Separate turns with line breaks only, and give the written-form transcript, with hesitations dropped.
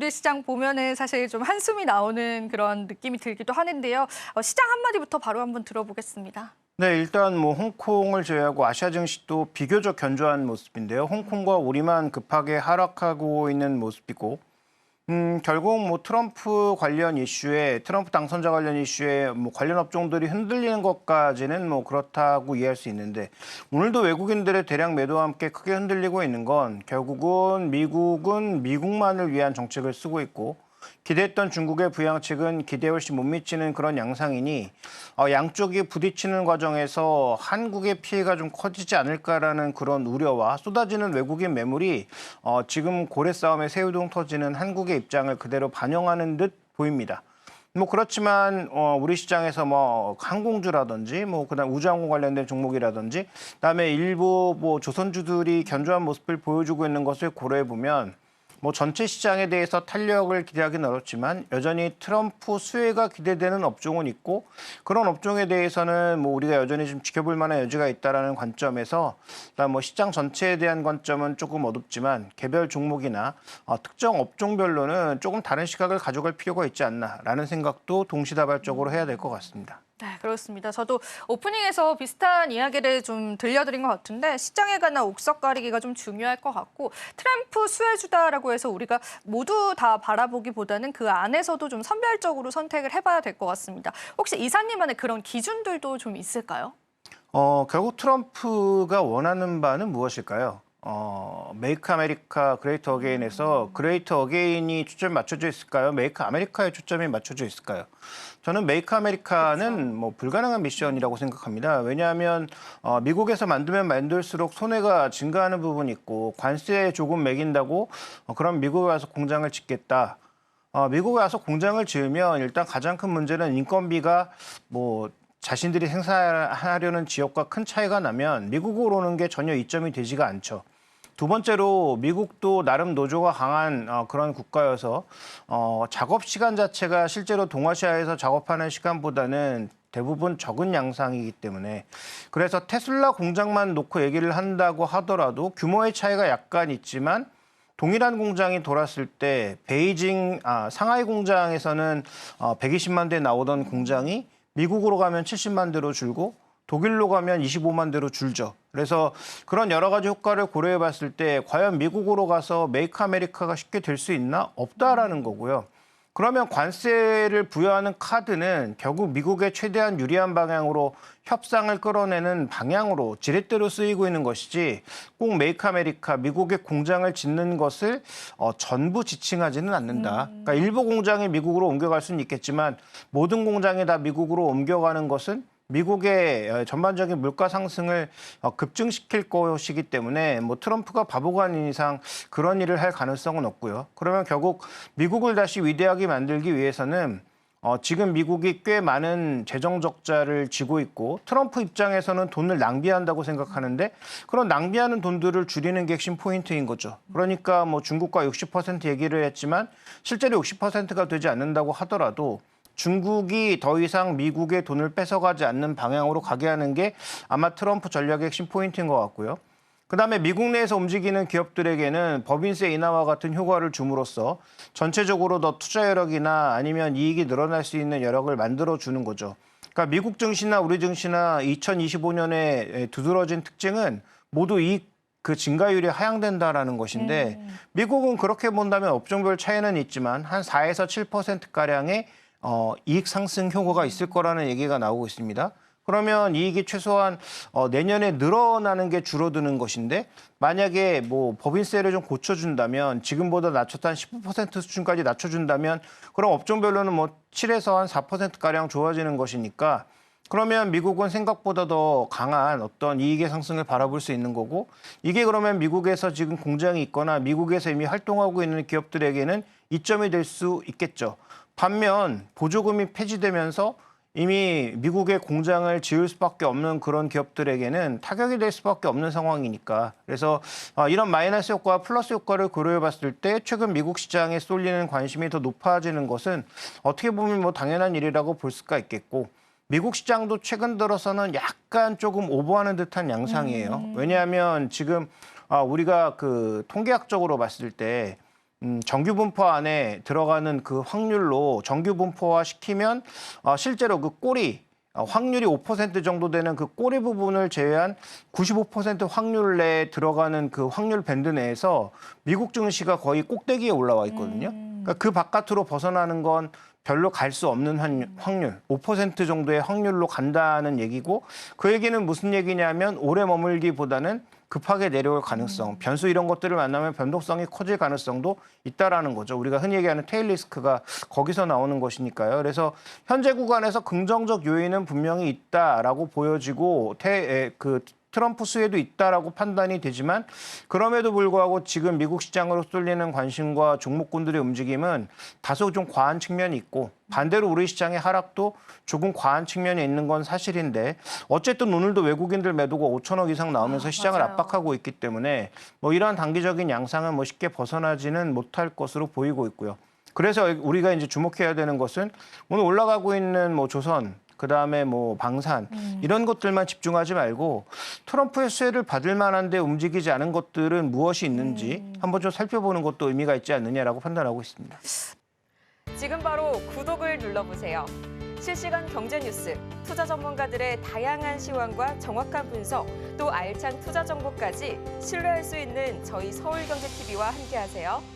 우리 시장 보면은 사실 좀 한숨이 나오는 그런 느낌이 들기도 하는데요. 시장 한마디부터 바로 한번 들어보겠습니다.
네, 일단 뭐 홍콩을 제외하고 아시아 증시도 비교적 견조한 모습인데요. 홍콩과 우리만 급하게 하락하고 있는 모습이고, 결국 뭐 트럼프 당선자 관련 이슈에 뭐 관련 업종들이 흔들리는 것까지는 뭐 그렇다고 이해할 수 있는데, 오늘도 외국인들의 대량 매도와 함께 크게 흔들리고 있는 건 결국은 미국은 미국만을 위한 정책을 쓰고 있고, 기대했던 중국의 부양책은 기대에 훨씬 못 미치는 그런 양상이니 양쪽이 부딪히는 과정에서 한국의 피해가 좀 커지지 않을까라는 그런 우려와 쏟아지는 외국인 매물이 지금 고래 싸움에 새우등 터지는 한국의 입장을 그대로 반영하는 듯 보입니다. 뭐 그렇지만 우리 시장에서 뭐 항공주라든지 뭐 그다음 우주항공 관련된 종목이라든지 그다음에 일부 뭐 조선주들이 견조한 모습을 보여주고 있는 것을 고려해 보면 뭐 전체 시장에 대해서 탄력을 기대하기는 어렵지만 여전히 트럼프 수혜가 기대되는 업종은 있고, 그런 업종에 대해서는 뭐 우리가 여전히 좀 지켜볼 만한 여지가 있다라는 관점에서 일단 뭐 시장 전체에 대한 관점은 조금 어둡지만 개별 종목이나 특정 업종별로는 조금 다른 시각을 가져갈 필요가 있지 않나라는 생각도 동시다발적으로 해야 될 것 같습니다.
네, 그렇습니다. 저도 오프닝에서 비슷한 이야기를 좀 들려드린 것 같은데 시장에 관한 옥석 가리기가 좀 중요할 것 같고, 트럼프 수혜주다라고 해서 우리가 모두 다 바라보기보다는 그 안에서도 좀 선별적으로 선택을 해봐야 될 것 같습니다. 혹시 이사님만의 그런 기준들도 좀 있을까요?
결국 트럼프가 원하는 바는 무엇일까요? 메이크 아메리카 그레이트 어게인에서 그레이트 어게인이 초점이 맞춰져 있을까요? 메이크 아메리카에 초점이 맞춰져 있을까요? 저는 메이크 아메리카는 뭐 불가능한 미션이라고 생각합니다. 왜냐하면 미국에서 만들면 만들수록 손해가 증가하는 부분이 있고, 관세 조금 매긴다고 그럼 미국에 와서 공장을 짓겠다. 미국에 와서 공장을 지으면 일단 가장 큰 문제는 인건비가 뭐 자신들이 생산하려는 지역과 큰 차이가 나면 미국으로 오는 게 전혀 이점이 되지가 않죠. 두 번째로 미국도 나름 노조가 강한 그런 국가여서 작업 시간 자체가 실제로 동아시아에서 작업하는 시간보다는 대부분 적은 양상이기 때문에, 그래서 테슬라 공장만 놓고 얘기를 한다고 하더라도 규모의 차이가 약간 있지만 동일한 공장이 돌았을 때 상하이 공장에서는 120만 대 나오던 공장이 미국으로 가면 70만 대로 줄고 독일로 가면 25만 대로 줄죠. 그래서 그런 여러 가지 효과를 고려해 봤을 때 과연 미국으로 가서 메이크 아메리카가 쉽게 될 수 있나? 없다라는 거고요. 그러면 관세를 부여하는 카드는 결국 미국에 최대한 유리한 방향으로 협상을 끌어내는 방향으로 지렛대로 쓰이고 있는 것이지, 꼭 메이크 아메리카, 미국의 공장을 짓는 것을 전부 지칭하지는 않는다. 그러니까 일부 공장이 미국으로 옮겨갈 수는 있겠지만 모든 공장이 다 미국으로 옮겨가는 것은 미국의 전반적인 물가 상승을 급증시킬 것이기 때문에 뭐 트럼프가 바보가 아닌 이상 그런 일을 할 가능성은 없고요. 그러면 결국 미국을 다시 위대하게 만들기 위해서는 지금 미국이 꽤 많은 재정 적자를 지고 있고, 트럼프 입장에서는 돈을 낭비한다고 생각하는데 그런 낭비하는 돈들을 줄이는 게 핵심 포인트인 거죠. 그러니까 뭐 중국과 60% 얘기를 했지만 실제로 60%가 되지 않는다고 하더라도 중국이 더 이상 미국의 돈을 뺏어가지 않는 방향으로 가게 하는 게 아마 트럼프 전략의 핵심 포인트인 것 같고요. 그다음에 미국 내에서 움직이는 기업들에게는 법인세 인하와 같은 효과를 줌으로써 전체적으로 더 투자 여력이나 아니면 이익이 늘어날 수 있는 여력을 만들어주는 거죠. 그러니까 미국 증시나 우리 증시나 2025년에 두드러진 특징은 모두 이익 증가율이 하향된다라는 것인데, 미국은 그렇게 본다면 업종별 차이는 있지만 한 4에서 7%가량의 이익 상승 효과가 있을 거라는 얘기가 나오고 있습니다. 그러면 이익이 최소한 내년에 늘어나는 게 줄어드는 것인데, 만약에 뭐 법인세를 좀 고쳐준다면, 지금보다 낮췄던 15% 수준까지 낮춰준다면 그럼 업종별로는 뭐 7에서 한 4%가량 좋아지는 것이니까, 그러면 미국은 생각보다 더 강한 어떤 이익의 상승을 바라볼 수 있는 거고, 이게 그러면 미국에서 지금 공장이 있거나 미국에서 이미 활동하고 있는 기업들에게는 이점이 될 수 있겠죠. 반면 보조금이 폐지되면서 이미 미국의 공장을 지을 수밖에 없는 그런 기업들에게는 타격이 될 수밖에 없는 상황이니까, 그래서 이런 마이너스 효과와 플러스 효과를 고려해 봤을 때 최근 미국 시장에 쏠리는 관심이 더 높아지는 것은 어떻게 보면 뭐 당연한 일이라고 볼 수가 있겠고, 미국 시장도 최근 들어서는 약간 조금 오버하는 듯한 양상이에요. 왜냐하면 지금 우리가 그 통계학적으로 봤을 때 정규 분포 안에 들어가는 그 확률로 정규 분포화 시키면 실제로 그 꼬리 확률이 5% 정도 되는 그 꼬리 부분을 제외한 95% 확률 내에 들어가는 그 확률 밴드 내에서 미국 증시가 거의 꼭대기에 올라와 있거든요. 그러니까 그 바깥으로 벗어나는 건 별로 갈 수 없는 확률, 5% 정도의 확률로 간다는 얘기고 그 얘기는 무슨 얘기냐면 오래 머물기보다는 급하게 내려올 가능성, 변수 이런 것들을 만나면 변동성이 커질 가능성도 있다라는 거죠. 우리가 흔히 얘기하는 테일 리스크가 거기서 나오는 것이니까요. 그래서 현재 구간에서 긍정적 요인은 분명히 있다라고 보여지고 트럼프 수혜도 있다라고 판단이 되지만 그럼에도 불구하고 지금 미국 시장으로 쏠리는 관심과 종목군들의 움직임은 다소 좀 과한 측면이 있고 반대로 우리 시장의 하락도 조금 과한 측면이 있는 건 사실인데 어쨌든 오늘도 외국인들 매도가 5천억 이상 나오면서 시장을
맞아요.
압박하고 있기 때문에 뭐 이러한 단기적인 양상은 뭐 쉽게 벗어나지는 못할 것으로 보이고 있고요. 그래서 우리가 이제 주목해야 되는 것은 오늘 올라가고 있는 뭐 조선 그다음에 뭐 방산 이런 것들만 집중하지 말고 트럼프의 수혜를 받을 만한데 움직이지 않은 것들은 무엇이 있는지 한번 좀 살펴보는 것도 의미가 있지 않느냐라고 판단하고 있습니다.
지금 바로 구독을 눌러보세요. 실시간 경제 뉴스, 투자 전문가들의 다양한 시황과 정확한 분석, 또 알찬 투자 정보까지 신뢰할 수 있는 저희 서울경제TV와 함께하세요.